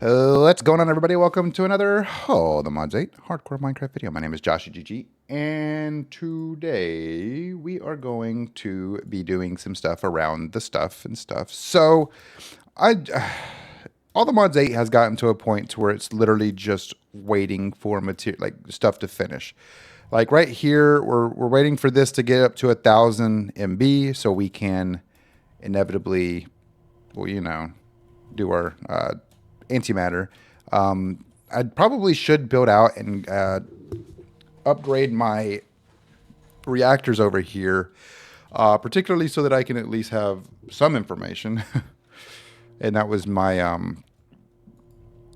What's going on, everybody? Welcome to another the Mods 8 Hardcore Minecraft video. My name is JawshyGG, and today we are going to be doing some stuff around the stuff and stuff. So, I all the Mods 8 has gotten to a point to where it's literally just waiting for material, like stuff to finish. Like right here, we're waiting for this to get up to 1,000 MB so we can inevitably, well, do our antimatter. I probably should build out and upgrade my reactors over here, particularly so that I can at least have some information. And that was my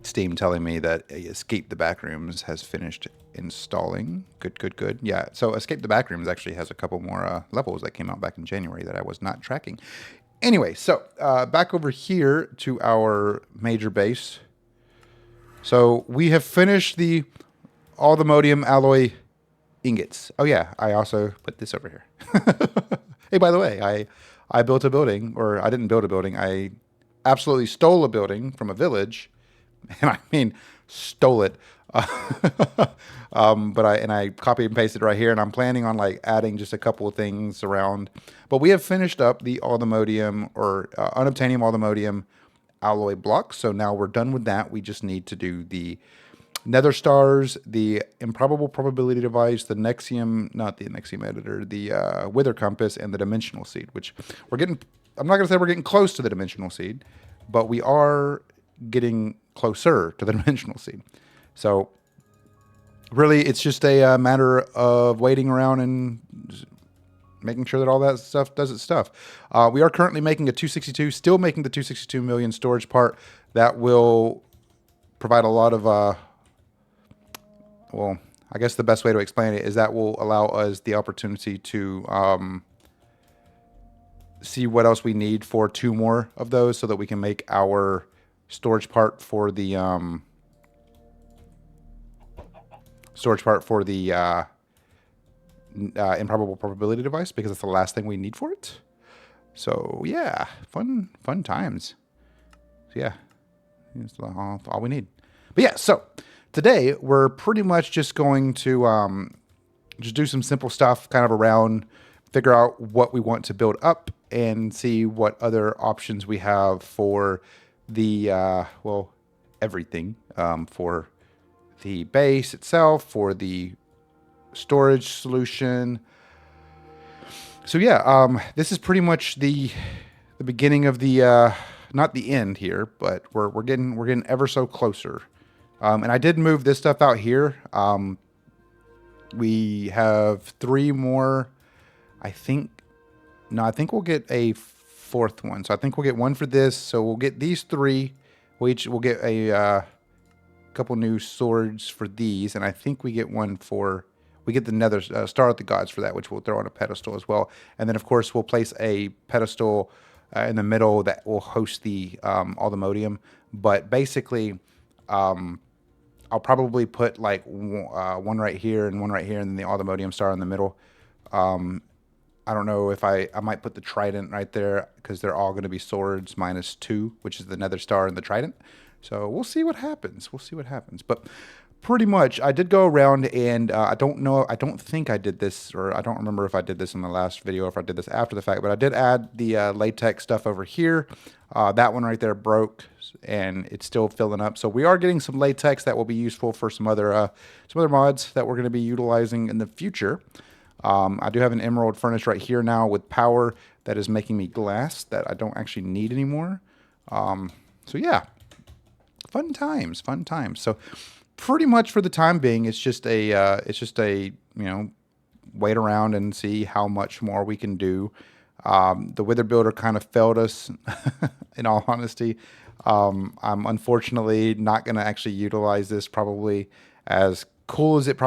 Steam telling me that Escape the Backrooms has finished installing. Good, good, good. Yeah, so Escape the Backrooms actually has a couple more levels that came out back in January that I was not tracking. Anyway, so back over here to our major base. So we have finished all the Modium alloy ingots. Oh yeah, I also put this over here. Hey, by the way, I built a building, or I didn't build a building. I absolutely stole a building from a village, and I mean stole it. But I copied and pasted right here, and I'm planning on like adding just a couple of things around. But we have finished up the allthemodium or unobtainium allthemodium alloy blocks. So now we're done with that. We just need to do the nether stars, the improbable probability device, the Nexium, not the Nexium editor, the wither compass, and the dimensional seed, which we're getting. I'm not going to say we're getting close to the dimensional seed, but we are getting closer to the dimensional seed. So really, it's just a matter of waiting around and making sure that all that stuff does its stuff. We are currently making a 262, still making the 262 million storage part. That will provide a lot of, well, I guess the best way to explain it is that will allow us the opportunity to see what else we need for 2 more of those so that we can make our storage part for the improbable probability device, because it's the last thing we need for it. So yeah, fun times. So yeah, that's all we need. But yeah, so today we're pretty much just going to just do some simple stuff kind of around, figure out what we want to build up, and see what other options we have for the well, everything, for the base itself, for the storage solution. So yeah, this is pretty much the beginning of the not the end here, but we're getting ever so closer. And I did move this stuff out here. We have 3 more. I think we'll get a 4th one. So I think we'll get one for this. So we'll get these 3. We'll get a couple new swords for these, and I think we get one for. We get the nether star of the gods for that, which we'll throw on a pedestal as well. And then, of course, we'll place a pedestal in the middle that will host the allthemodium. But basically, I'll probably put like one right here and one right here, and then the allthemodium star in the middle. I don't know if I might put the trident right there, because they're all going to be swords -2, which is the nether star and the trident. So we'll see what happens. We'll see what happens. But pretty much, I did go around and I don't think I did this, or I don't remember if I did this in the last video or if I did this after the fact, but I did add the latex stuff over here. That one right there broke, and it's still filling up. So we are getting some latex that will be useful for some other mods that we're going to be utilizing in the future. I do have an emerald furnace right here now with power that is making me glass that I don't actually need anymore. So yeah, fun times. So pretty much for the time being, it's just a wait around and see how much more we can do. The wither builder kind of failed us, in all honesty. I'm unfortunately not going to actually utilize this. Probably as cool as it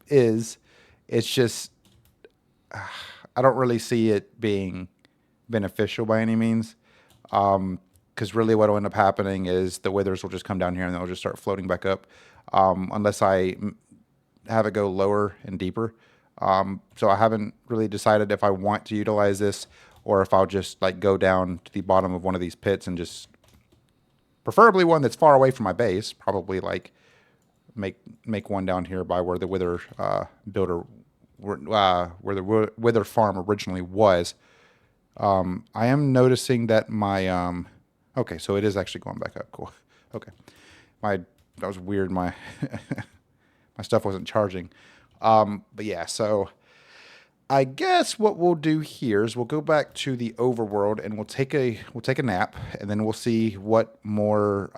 is. It's just I don't really see it being beneficial by any means. Because really what will end up happening is the withers will just come down here and they'll just start floating back up, unless I have it go lower and deeper. So I haven't really decided if I want to utilize this, or if I'll just like go down to the bottom of one of these pits and just preferably one that's far away from my base. Probably like make one down here by where the Wither builder, where the Wither farm originally was. I am noticing that my okay, so it is actually going back up. Cool. Okay, that was weird. My my stuff wasn't charging. But yeah, so I guess what we'll do here is we'll go back to the overworld and we'll take a nap, and then we'll see what more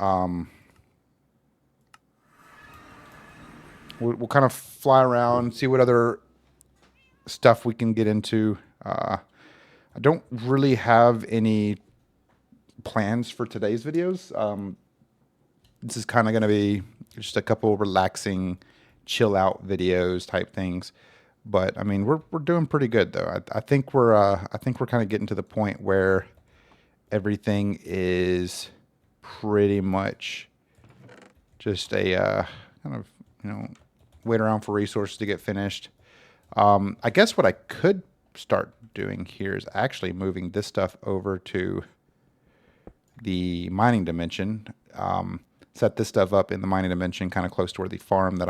we'll kind of fly around, see what other stuff we can get into. I don't really have any plans for today's videos. This is kind of going to be just a couple relaxing, chill out videos type things. But I mean, we're doing pretty good though. I think we're kind of getting to the point where everything is pretty much just a kind of, you know, wait around for resources to get finished. I guess what I could start doing here is actually moving this stuff over to the mining dimension. Set this stuff up in the mining dimension, kind of close to where the farm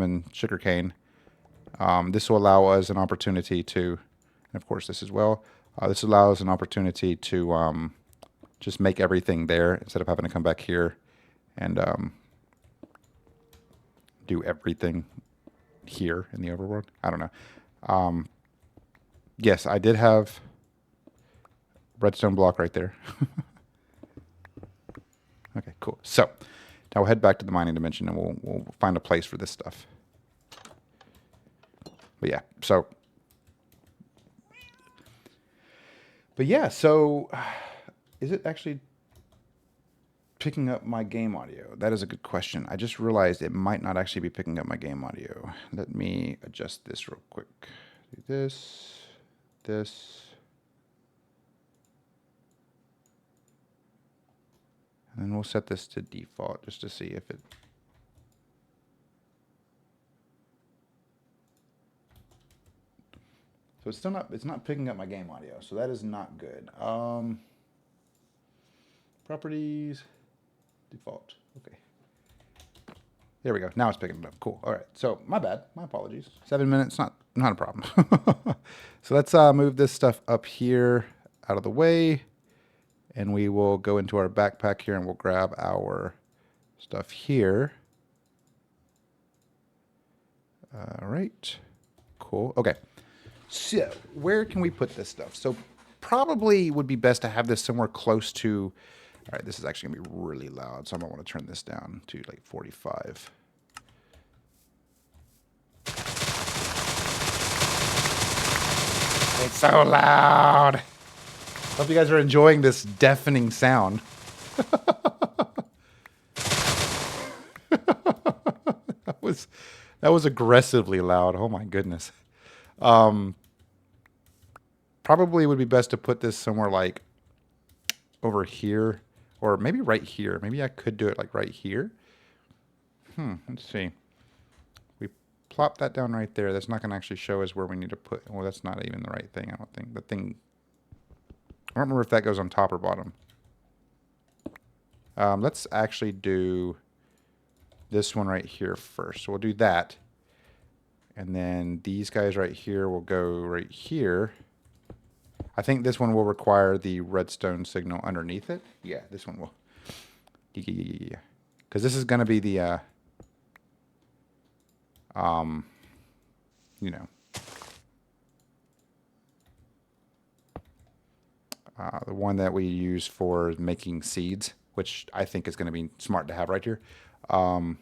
and sugarcane. This will allow us an opportunity to, and of course this as well, this allows an opportunity to just make everything there instead of having to come back here and do everything here in the overworld. I don't know. Yes, I did have redstone block right there. Okay, cool. So now we'll head back to the mining dimension and we'll find a place for this stuff. But yeah, so is it actually picking up my game audio? That is a good question. I just realized it might not actually be picking up my game audio. Let me adjust this real quick. Do this. And then we'll set this to default just to see if it... So it's not picking up my game audio, so that is not good. Properties, default, okay. There we go, now it's picking it up, cool. All right, so my bad, my apologies. 7 minutes, not a problem. So let's move this stuff up here out of the way, and we will go into our backpack here and we'll grab our stuff here. All right, cool, okay. So where can we put this stuff? So probably would be best to have this somewhere close to, all right, this is actually gonna be really loud, so I might want to turn this down to like 45. It's so loud. Hope you guys are enjoying this deafening sound. That was aggressively loud. Oh my goodness. Probably would be best to put this somewhere like over here, or maybe right here. Maybe I could do it like right here. Let's see. We plop that down right there. That's not going to actually show us where we need to put. Well, that's not even the right thing. I don't think the thing. I don't remember if that goes on top or bottom. Let's actually do this one right here first. So we'll do that. And then these guys right here will go right here. I think this one will require the redstone signal underneath it. Yeah, this one will. Yeah. Because this is going to be the, you know, the one that we use for making seeds, which I think is going to be smart to have right here. All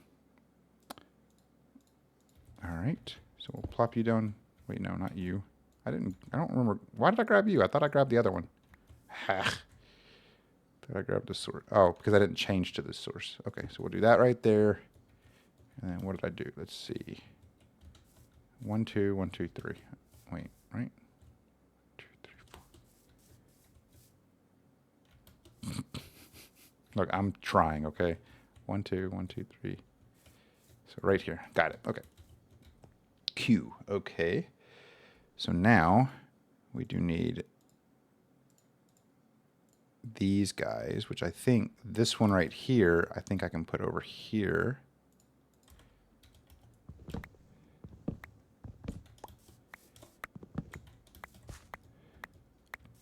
right, so we'll plop you down. Wait, no, not you. I don't remember. Why did I grab you? I thought I grabbed the other one. Ha. Did I grab the source? Oh, because I didn't change to the source. Okay, so we'll do that right there. And then what did I do? Let's see. 1, 2, 1, 2, 3. Wait, right? 2, 3, 4. Look, I'm trying, okay? 1, 2, 1, 2, 3. So right here. Got it. Okay. Q. Okay. So now we do need these guys, which I think this one right here, I think I can put over here.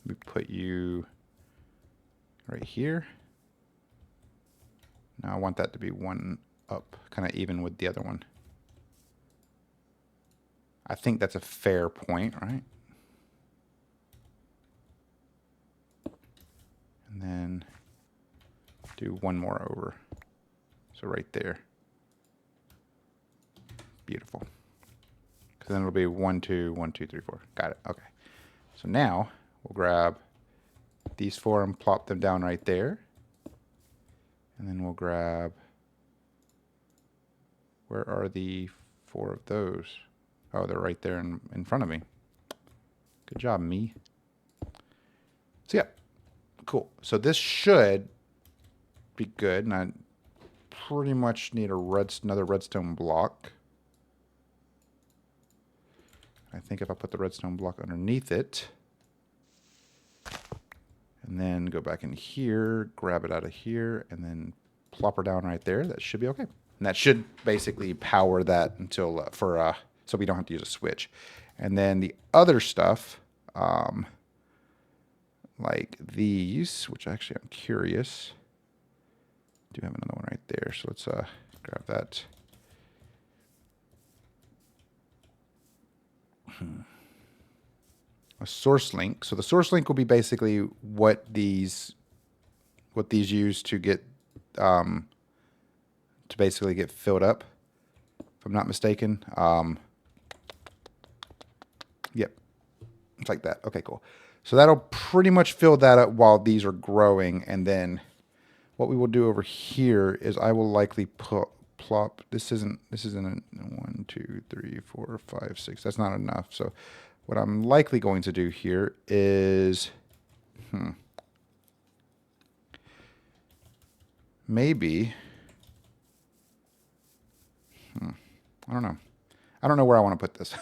We put you right here. Now I want that to be one up, kind of even with the other one. I think that's a fair point, right? And then do one more over. So right there. Beautiful. Because then it'll be 1, 2, 1, 2, 3, 4. Got it. Okay. So now we'll grab these 4 and plop them down right there. And then we'll grab, where are the 4 of those? Oh, they're right there in front of me. Good job, me. So yeah, cool. So this should be good. And I pretty much need another redstone block. I think if I put the redstone block underneath it, and then go back in here, grab it out of here, and then plop her down right there, that should be okay. And that should basically power that until so we don't have to use a switch. And then the other stuff, like these, which actually I'm curious. I do have another one right there, so let's grab that. A source link. So the source link will be basically what these use to get to basically get filled up, if I'm not mistaken. Yep, it's like that. Okay, cool. So that'll pretty much fill that up while these are growing, and then what we will do over here is I will likely plop. This isn't a 1, 2, 3, 4, 5, 6. That's not enough. So what I'm likely going to do here is, maybe, I don't know. I don't know where I want to put this.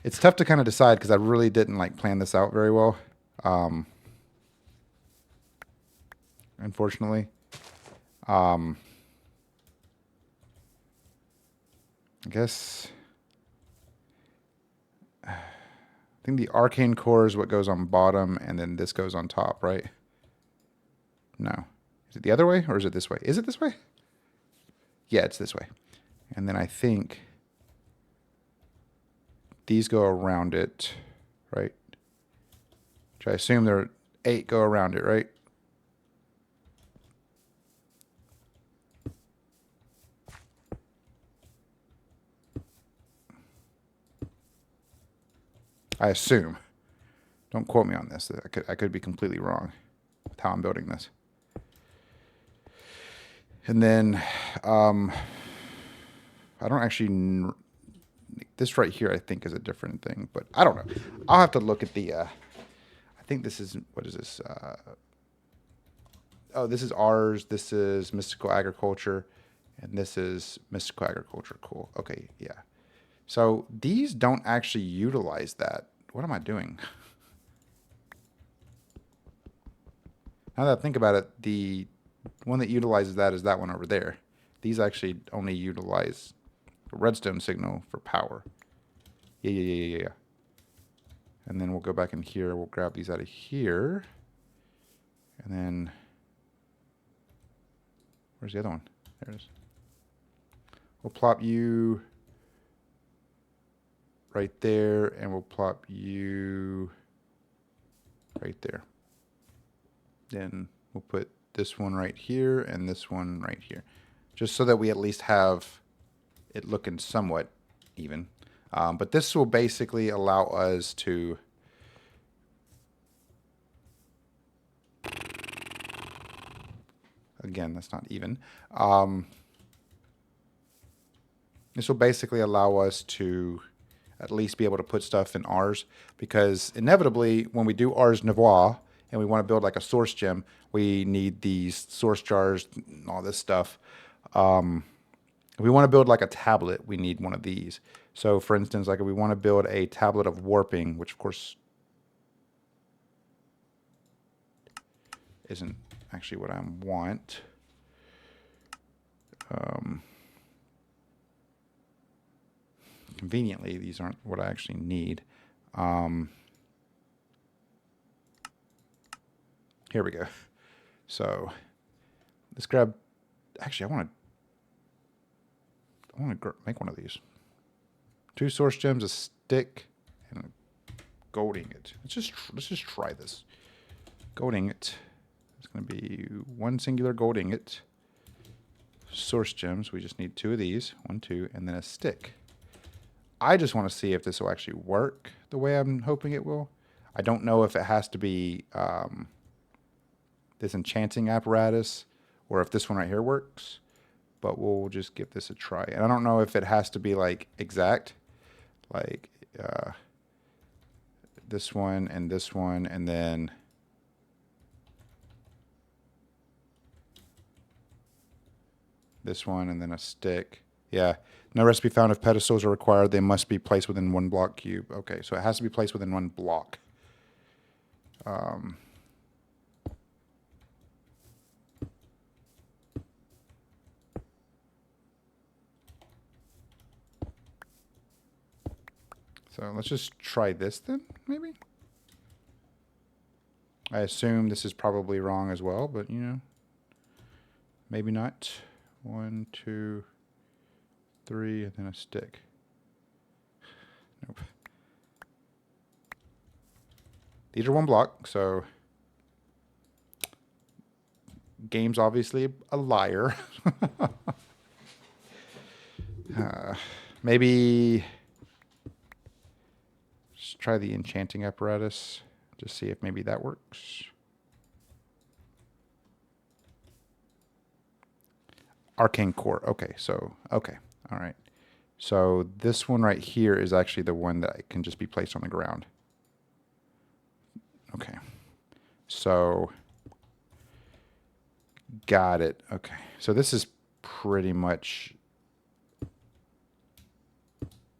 It's tough to kind of decide because I really didn't plan this out very well. Unfortunately. I guess, I think the arcane core is what goes on bottom, and then this goes on top, right? No. Is it the other way, or is it this way? Is it this way? Yeah, it's this way. And then I think these go around it, right? Which I assume there are 8 go around it, right? I assume. Don't quote me on this. I could be completely wrong with how I'm building this. And then I don't actually. This right here, I think, is a different thing, but I don't know. I'll have to look at the. I think this is, what is this? Oh, this is ours. This is mystical agriculture, and this is mystical agriculture. Cool. Okay, yeah. So these don't actually utilize that. What am I doing? Now that I think about it, the one that utilizes that is that one over there. These actually only utilize the redstone signal for power. Yeah. And then we'll go back in here. We'll grab these out of here. And then, where's the other one? There it is. We'll plop you right there, and we'll plop you right there. Then we'll put this one right here and this one right here, just so that we at least have it looking somewhat even. But this will basically allow us to again, that's not even. This will basically allow us to at least be able to put stuff in ours, because inevitably when we do ours Nouveau and we want to build like a source gem, we need these source jars and all this stuff. If we want to build like a tablet, we need one of these. So for instance, like if we want to build a tablet of warping, which of course isn't actually what I want. Conveniently, these aren't what I actually need. Here we go. So let's grab. Actually, I want to make one of these. 2 source gems, a stick, and a gold ingot. Let's just try this. Gold ingot. It's going to be 1 singular gold ingot. Source gems. We just need 2 of these. 1, 2, and then a stick. I just want to see if this will actually work the way I'm hoping it will. I don't know if it has to be this enchanting apparatus or if this one right here works, but we'll just give this a try. And I don't know if it has to be like exact, like this one, and then this one, and then a stick. Yeah. No recipe found. If pedestals are required, they must be placed within 1 block cube. Okay, so it has to be placed within 1 block. So let's just try this then, maybe? I assume this is probably wrong as well, but you know, maybe not. 1, 2, 3, and then a stick. Nope. These are 1 block, so game's obviously a liar. Maybe just try the enchanting apparatus. Just see if maybe that works. Arcane core. Okay, so, okay. All right. So this one right here is actually the one that can just be placed on the ground. Okay. So, got it. Okay. So this is pretty much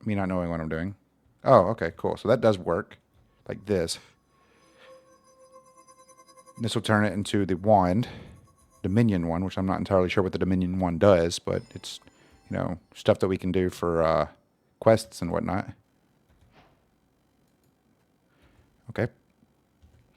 me not knowing what I'm doing. Oh, okay, cool. So that does work. Like this. This will turn it into the wand. Dominion one, which I'm not entirely sure what the Dominion one does, but it's, you know, stuff that we can do for quests and whatnot. Okay.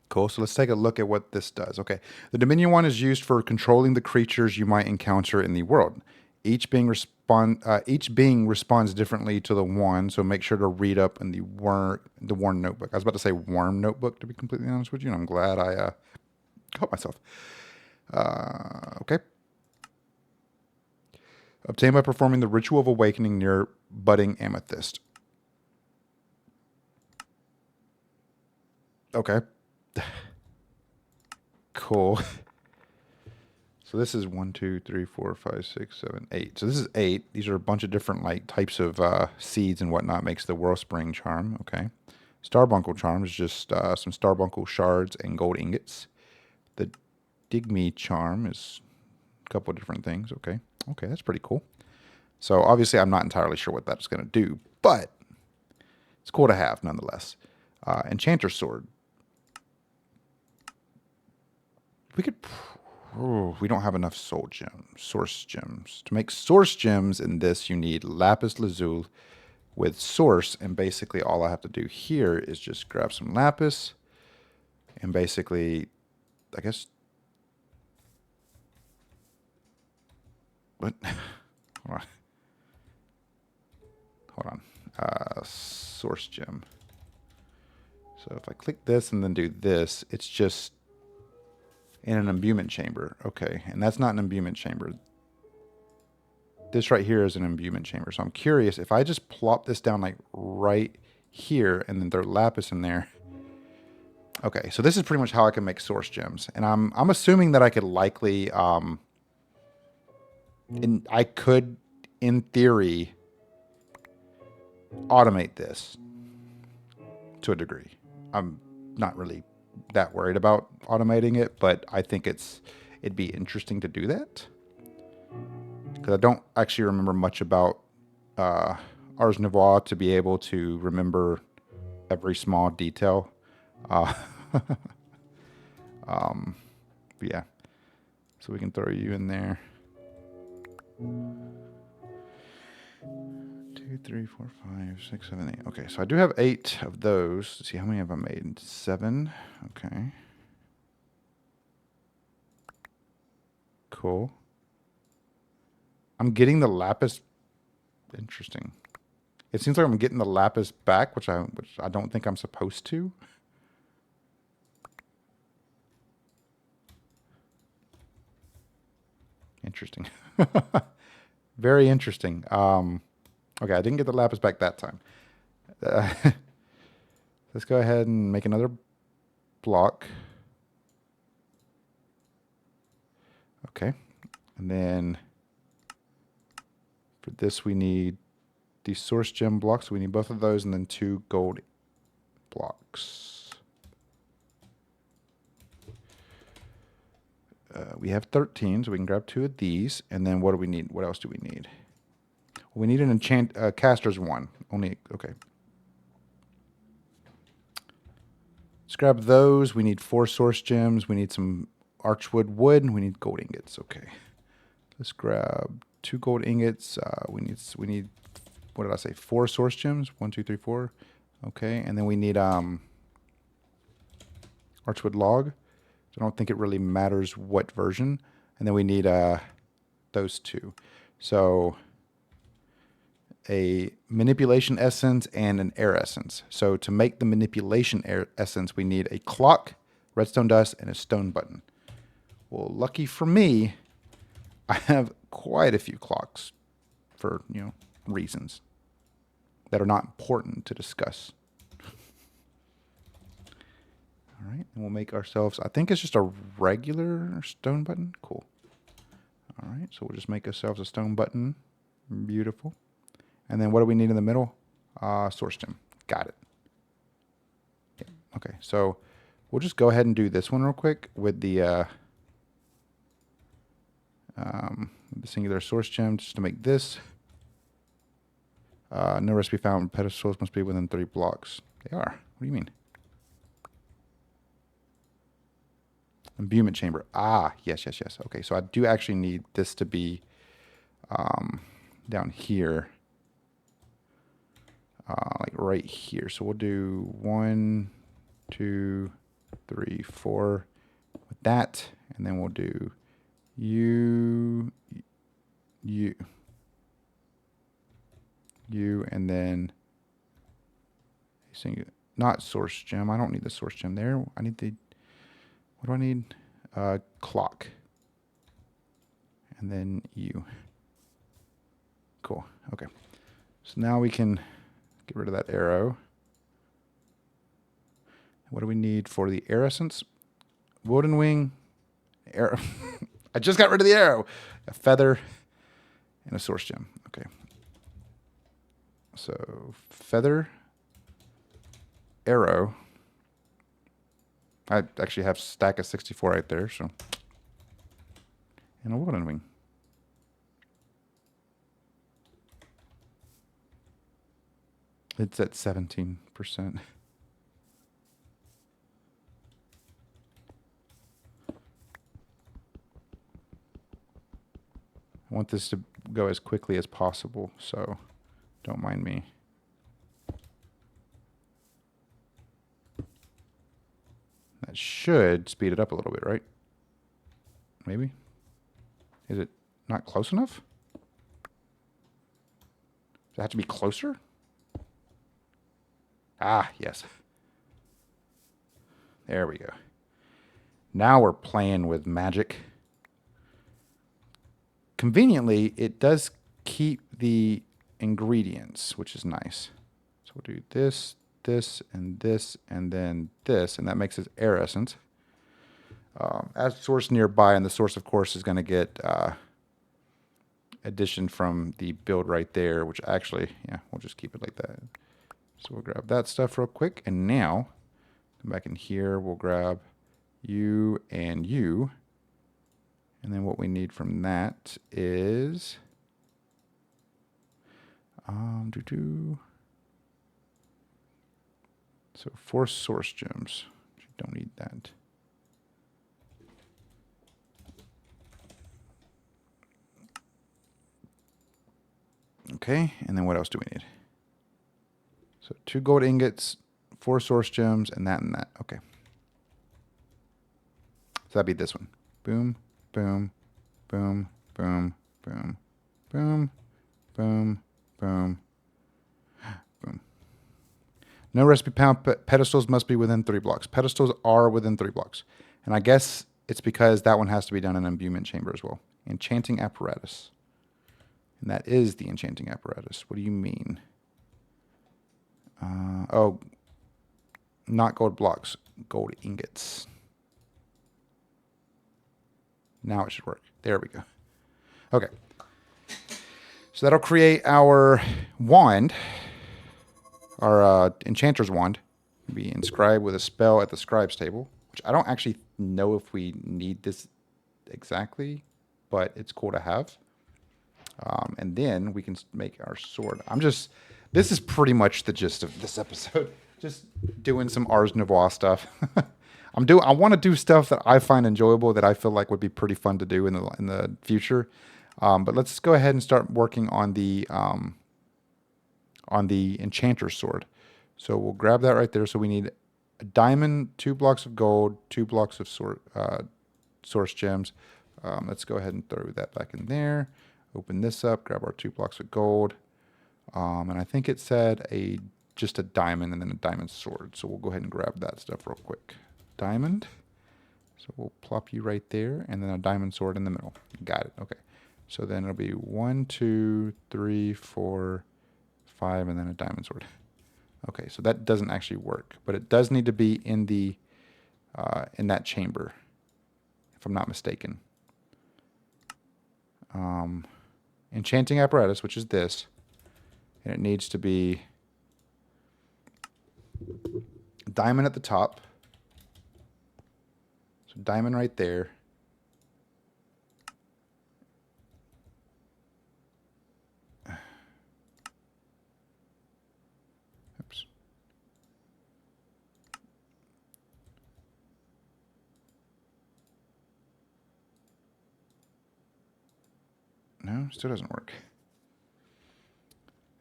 Cool. So let's take a look at what this does. Okay. The Dominion one is used for controlling the creatures you might encounter in the world. Each being responds differently to the one, so make sure to read up in the worm notebook. I was about to say worm notebook, to be completely honest with you, and I'm glad I caught myself. Okay. Obtained by performing the ritual of awakening near budding amethyst. Okay. Cool. So this is 1, 2, 3, 4, 5, 6, 7, 8. So this is 8. These are a bunch of different like types of seeds and whatnot. Makes the Whirlspring charm. Okay. Starbuncle charm is just some Starbuncle shards and gold ingots. The Dig Me charm is a couple of different things. Okay. Okay, that's pretty cool. So obviously I'm not entirely sure what that's going to do, but it's cool to have nonetheless. Enchanter sword. We could... Oh, we don't have enough source gems. To make source gems in this, you need lapis lazuli with source, and basically all I have to do here is just grab some lapis, and basically, I guess... What? Hold on. Source gem. So if I click this and then do this, it's just in an imbuement chamber. Okay, and that's not an imbuement chamber. This right here is an imbuement chamber. So I'm curious, if I just plop this down like right here and then throw lapis in there. Okay, so this is pretty much how I can make source gems. And I'm assuming that I could likely I could in theory automate this to a degree. I'm not really that worried about automating it, but I think it'd be interesting to do that, because I don't actually remember much about Ars Nouveau to be able to remember every small detail. But yeah. So we can throw you in there. 2, 3, 4, 5, 6, 7, 8. Okay, so I do have 8 of those. Let's see, how many have I made? 7. Okay. Cool. I'm getting the lapis. Interesting. It seems like I'm getting the lapis back, which I don't think I'm supposed to. Interesting. Very interesting. Okay, I didn't get the lapis back that time. Let's go ahead and make another block. Okay. And then for this, we need these source gem blocks. We need both of those and then 2 gold blocks. We have 13, so we can grab 2 of these. And then what do we need? What else do we need? We need an enchant caster's 1. Only, okay. Let's grab those. We need 4 source gems. We need some archwood wood. And we need gold ingots. Okay. Let's grab 2 gold ingots. We need, what did I say? 4 source gems. 1, 2, 3, 4. Okay. And then we need archwood log. I don't think it really matters what version. And then we need those 2. So a manipulation essence and an air essence. So to make the manipulation air essence, we need a clock, redstone dust, and a stone button. Well, lucky for me, I have quite a few clocks for, reasons that are not important to discuss. All right, and we'll make ourselves, I think it's just a regular stone button. Cool. All right, so we'll just make ourselves a stone button. Beautiful. And then what do we need in the middle? Source gem. Got it. Yeah. Okay, so we'll just go ahead and do this one real quick with the singular source gem just to make this. No recipe found. Pedestals must be within 3 blocks. They are. What do you mean? Imbuement chamber. Ah, yes. Okay, so I do actually need this to be down here. Like right here. So we'll do 1, 2, 3, 4 with that. And then we'll do you, and then not source gem. I don't need the source gem there. I need the, what do I need? Clock. And then you. Cool. Okay. So now we can get rid of that arrow. What do we need for the air essence? Wooden wing. Arrow. I just got rid of the arrow. A feather and a source gem. Okay. So feather, arrow. I actually have stack of 64 right there. So, and a wooden wing. It's at 17%. I want this to go as quickly as possible, so don't mind me. That should speed it up a little bit, right? Maybe? Is it not close enough? Does it have to be closer? Ah, yes. There we go. Now we're playing with magic. Conveniently, it does keep the ingredients, which is nice. So we'll do this, this, and this, and then this, and that makes it air essence. As source nearby, and the source, of course, is going to get addition from the build right there, which actually, yeah, we'll just keep it like that. So we'll grab that stuff real quick, and now, come back in here, we'll grab you and you. And then what we need from that is so 4 source gems. You don't need that. Okay, and then what else do we need? So 2 gold ingots, 4 source gems, and that and that. Okay. So that'd be this one. Boom, boom, boom, boom, boom, boom, boom, boom, boom. No recipe pound pedestals must be within 3 blocks. Pedestals are within 3 blocks. And I guess it's because that one has to be done in an imbuement chamber as well. Enchanting apparatus. And that is the enchanting apparatus. What do you mean? Oh, not gold blocks, gold ingots. Now it should work. There we go. Okay. So that'll create our wand, our enchanter's wand. It'll be inscribed with a spell at the scribe's table, which I don't actually know if we need this exactly, but it's cool to have. And then we can make our sword. This is pretty much the gist of this episode. Just doing some Ars Nouveau stuff. I want to do stuff that I find enjoyable, that I feel like would be pretty fun to do in the future. But let's go ahead and start working on the enchanter's sword. So we'll grab that right there. So we need a diamond, 2 blocks of gold, 2 blocks of source gems. Let's go ahead and throw that back in there. Open this up, grab our 2 blocks of gold. And I think it said just a diamond and then a diamond sword. So we'll go ahead and grab that stuff real quick. Diamond. So we'll plop you right there, and then a diamond sword in the middle. Got it. Okay. So then it'll be 1, 2, 3, 4, 5, and then a diamond sword. Okay, so that doesn't actually work, but it does need to be in that chamber, if I'm not mistaken. Enchanting apparatus, which is this, and it needs to be diamond at the top. So diamond right there. Oops. No, still doesn't work.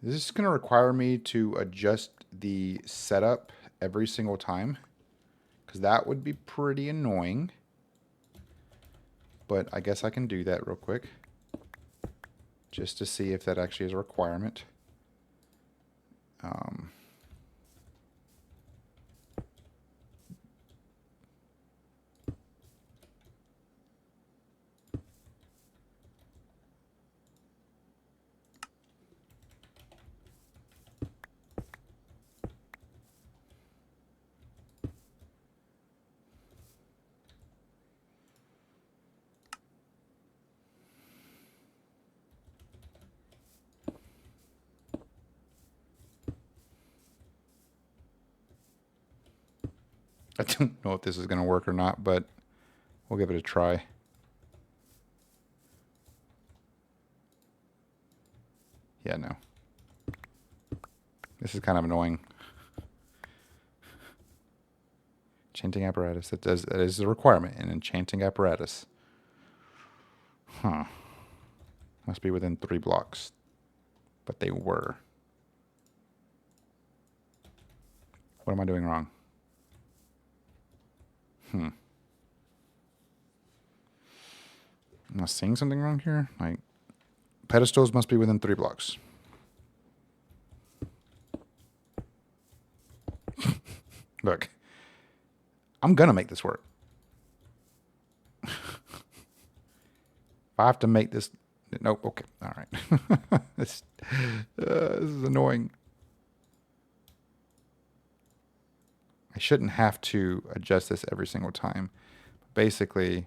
This is going to require me to adjust the setup every single time, because that would be pretty annoying. But I guess I can do that real quick, just to see if that actually is a requirement. I don't know if this is going to work or not, but we'll give it a try. Yeah, no. This is kind of annoying. Enchanting apparatus. That is a requirement, an enchanting apparatus. Huh. Must be within 3 blocks. But they were. What am I doing wrong? Am I seeing something wrong here? Like, pedestals must be within 3 blocks. Look, I'm gonna make this work. If I have to make this, nope. Okay, all right. This is annoying. I shouldn't have to adjust this every single time. Basically,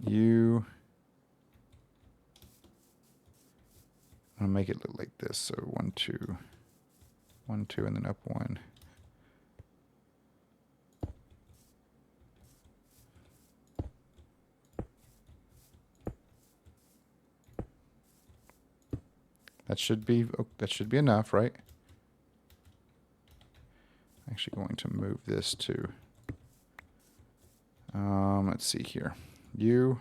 I'm gonna make it look like this. So 1, 2, 1, 2, and then up 1. That should be enough, right? I'm actually going to move this to, let's see here. You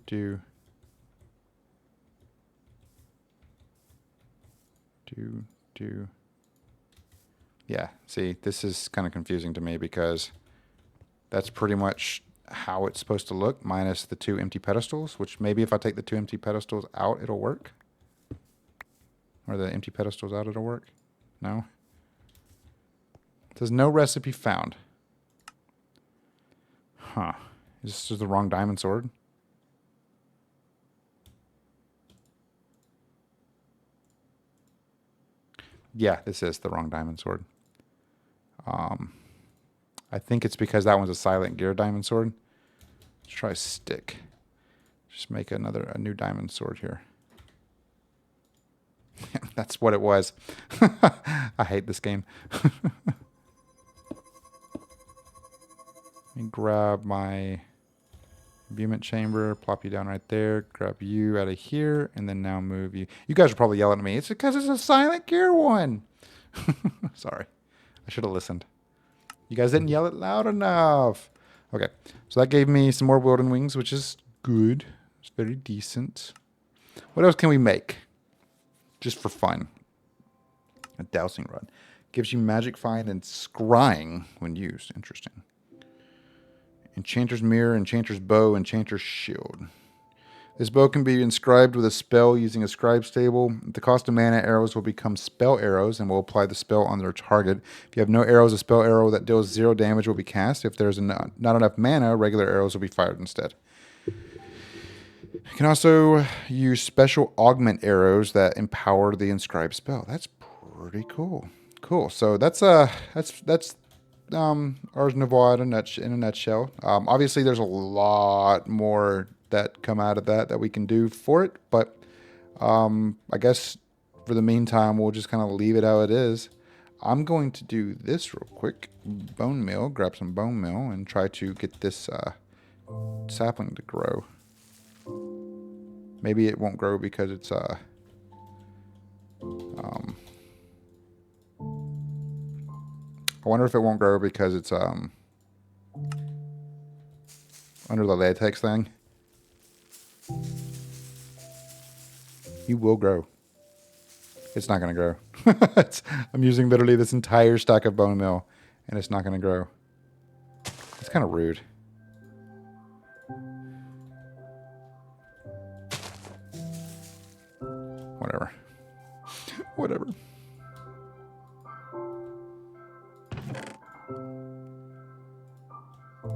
do. Do. Yeah, see, this is kind of confusing to me because that's pretty much how it's supposed to look, minus the 2 empty pedestals, which maybe if I take the 2 empty pedestals out, it'll work. Or the empty pedestals out, it'll work. No? It says no recipe found. Huh. Is this just the wrong diamond sword? Yeah, this is the wrong diamond sword. I think it's because that one's a silent gear diamond sword. Let's try stick. Just make a new diamond sword here. That's what it was. I hate this game. Let me grab my imbuement chamber, plop you down right there, grab you out of here, and then now move you. You guys are probably yelling at me. It's because it's a silent gear one. Sorry. I should have listened. You guys didn't yell it loud enough. Okay. So that gave me some more wooden wings, which is good. It's very decent. What else can we make? Just for fun. A dowsing rod. Gives you magic find and scrying when used. Interesting. Enchanter's mirror, enchanter's bow, enchanter's shield. This bow can be inscribed with a spell using a scribe's table. The cost of mana, arrows will become spell arrows and will apply the spell on their target. If you have no arrows, a spell arrow that deals 0 damage will be cast. If there's not enough mana, regular arrows will be fired instead. You can also use special augment arrows that empower the inscribed spell. That's pretty cool. Cool. So that's Ars Nouveau in a nutshell. Obviously, there's a lot more that come out of that we can do for it, but I guess for the meantime, we'll just kind of leave it how it is. I'm going to do this real quick. Bone meal, grab some bone meal, and try to get this sapling to grow. Maybe it won't grow because it's I wonder if it won't grow because it's under the latex thing. You will grow. It's not going to grow. I'm using literally this entire stack of bone meal, and it's not going to grow. It's kind of rude. Whatever. Whatever.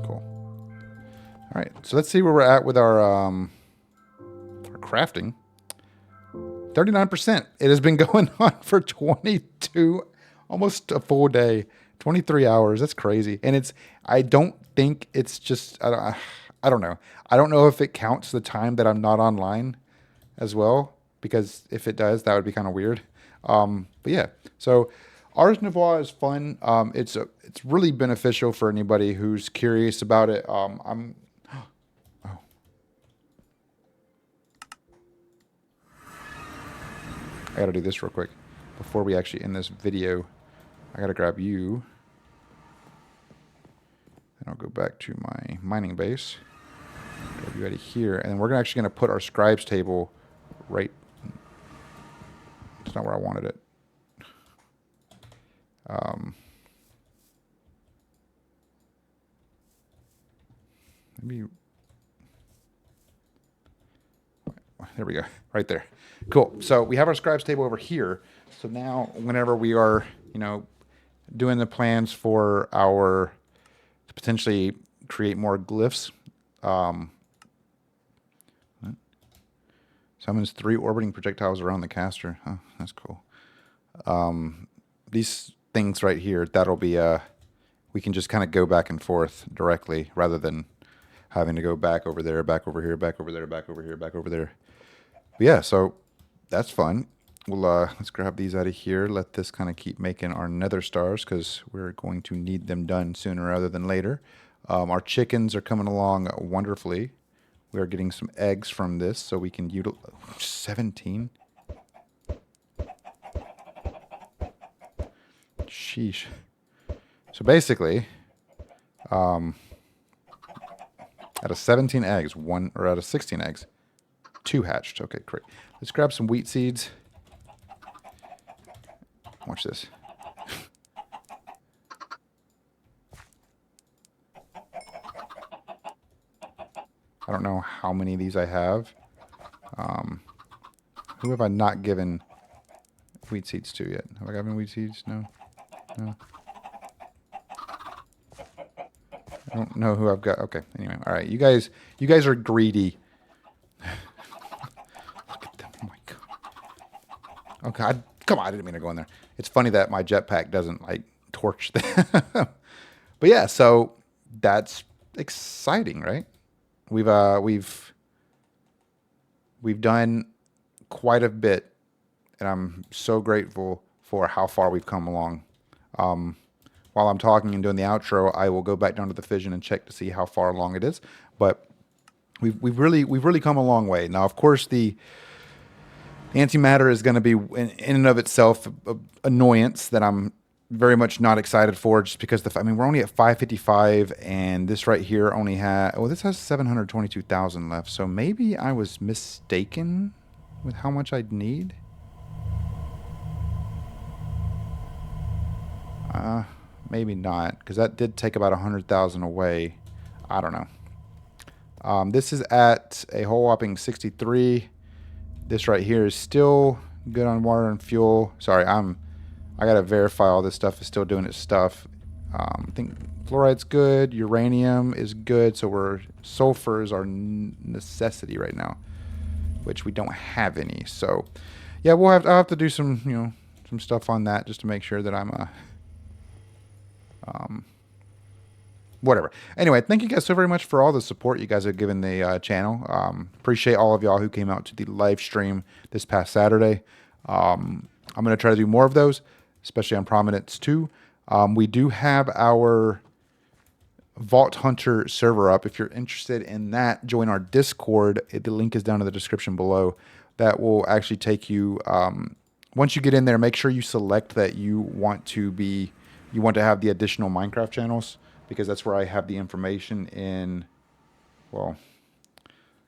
Cool. All right, so let's see where we're at with our crafting. 39%. It has been going on for 22, almost a full day, 23 hours. That's crazy. And I don't think it's just, I don't know. I don't know if it counts the time that I'm not online as well, because if it does, that would be kind of weird. But yeah, so Ars Nouveau is fun. It's really beneficial for anybody who's curious about it. I gotta do this real quick before we actually end this video. I gotta grab you, and I'll go back to my mining base. Grab you out of here, and we're actually gonna put our scribes table right. It's not where I wanted it. Maybe. There we go. Right there. Cool. So we have our scribes table over here. So now whenever we are, doing the plans for to potentially create more glyphs, summons 3 orbiting projectiles around the caster. Oh, that's cool. These things right here, that'll be, we can just kind of go back and forth directly rather than having to go back over there, back over here, back over there, back over here, back over there. But yeah, so that's fun. We'll let's grab these out of here. Let this kind of keep making our nether stars because we're going to need them done sooner rather than later. Our chickens are coming along wonderfully. We are getting some eggs from this, so we can utilize 17. Sheesh. So basically, out of 17 eggs, out of 16 eggs, 2 hatched. Okay, great. Let's grab some wheat seeds. Watch this. I don't know how many of these I have. Who have I not given weed seeds to yet? Have I given weed seeds? No. No. I don't know who I've got. Okay. Anyway. All right. You guys are greedy. Look at them. Oh my God. Oh God. Come on. I didn't mean to go in there. It's funny that my jetpack doesn't like torch them. But yeah, so that's exciting, right? We've done quite a bit, and I'm so grateful for how far we've come along. While I'm talking and doing the outro, I will go back down to the fission and check to see how far along it is. But we've really come a long way. Now, of course, the antimatter is going to be in and of itself a annoyance that I'm very much not excited for, just because I mean, we're only at 555, and this right here only this has 722,000 left. So maybe I was mistaken with how much I'd need. Maybe not, because that did take about 100,000 away. I don't know. This is at a whole whopping 63. This right here is still good on water and fuel. Sorry, I gotta verify all this stuff is still doing its stuff. I think fluoride's good, uranium is good, so sulfur is our necessity right now, which we don't have any. So yeah, I'll have to do some some stuff on that just to make sure that I'm whatever. Anyway, thank you guys so very much for all the support you guys have given the channel. Appreciate all of y'all who came out to the live stream this past Saturday. I'm going to try to do more of those, especially on Prominence 2. We do have our Vault Hunter server up. If you're interested in that, join our Discord. The link is down in the description below. That will actually take you, once you get in there, make sure you select that you want to have the additional Minecraft channels, because that's where I have the information in, well,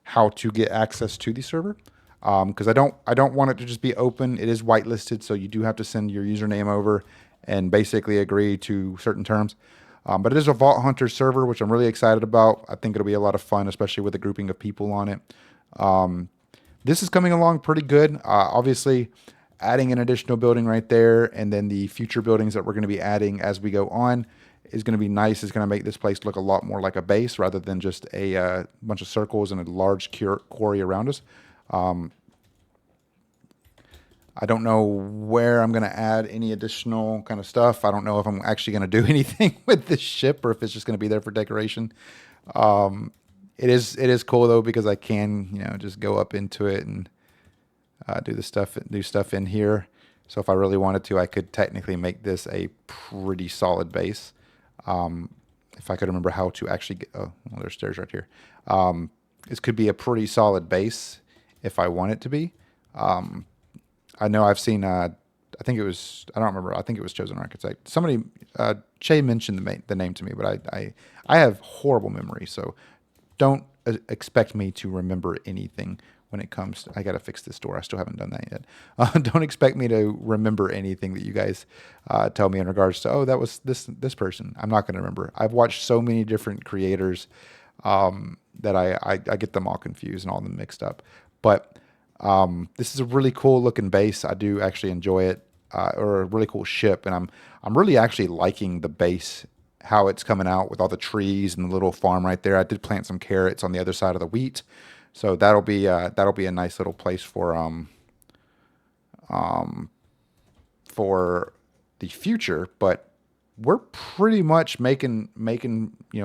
how to get access to the server. Because I don't want it to just be open. It is whitelisted, so you do have to send your username over and basically agree to certain terms. But it is a Vault Hunter server, which I'm really excited about. I think it'll be a lot of fun, especially with a grouping of people on it. This is coming along pretty good. Obviously, adding an additional building right there, and then the future buildings that we're going to be adding as we go on is going to be nice. It's going to make this place look a lot more like a base rather than just a bunch of circles and a large quarry around us. I don't know where I'm going to add any additional kind of stuff. I don't know if I'm actually going to do anything with this ship or if it's just going to be there for decoration. It is cool though, because I can, just go up into it and do stuff in here. So if I really wanted to, I could technically make this a pretty solid base. If I could remember how to actually get, oh, well, there's stairs right here. This could be a pretty solid base if I want it to be. I know I've seen, I think it was, I don't remember, I think it was Chosen Architect. Somebody, Che mentioned the name to me, but I have horrible memory, so don't expect me to remember anything when it comes to, I got to fix this door. I still haven't done that yet. Don't expect me to remember anything that you guys tell me in regards to, oh, that was this person. I'm not going to remember. I've watched so many different creators that I get them all confused and all them mixed up. But this is a really cool looking base. I do actually enjoy it, or a really cool ship. And I'm really actually liking the base, how it's coming out with all the trees and the little farm right there. I did plant some carrots on the other side of the wheat. So that'll be a nice little place for the future. But we're pretty much making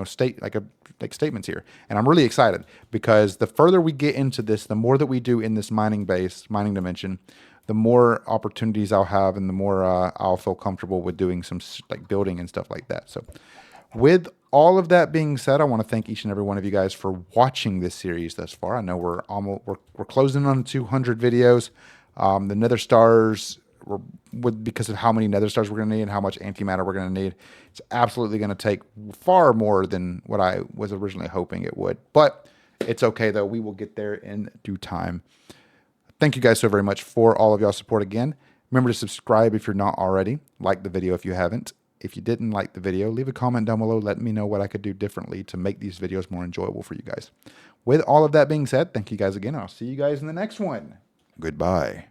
statements here, and I'm really excited because the further we get into this, the more that we do in this mining dimension, the more opportunities I'll have, and the more I'll feel comfortable with doing some building and stuff like that. So with all of that being said, I want to thank each and every one of you guys for watching this series thus far. I know we're closing on 200 videos. The Nether Stars, because of how many Nether Stars we're going to need and how much antimatter we're going to need, it's absolutely going to take far more than what I was originally hoping it would. But it's okay, though. We will get there in due time. Thank you guys so very much for all of y'all's support again. Remember to subscribe if you're not already. Like the video if you haven't. If you didn't like the video, leave a comment down below letting me know what I could do differently to make these videos more enjoyable for you guys. With all of that being said, thank you guys again. I'll see you guys in the next one. Goodbye.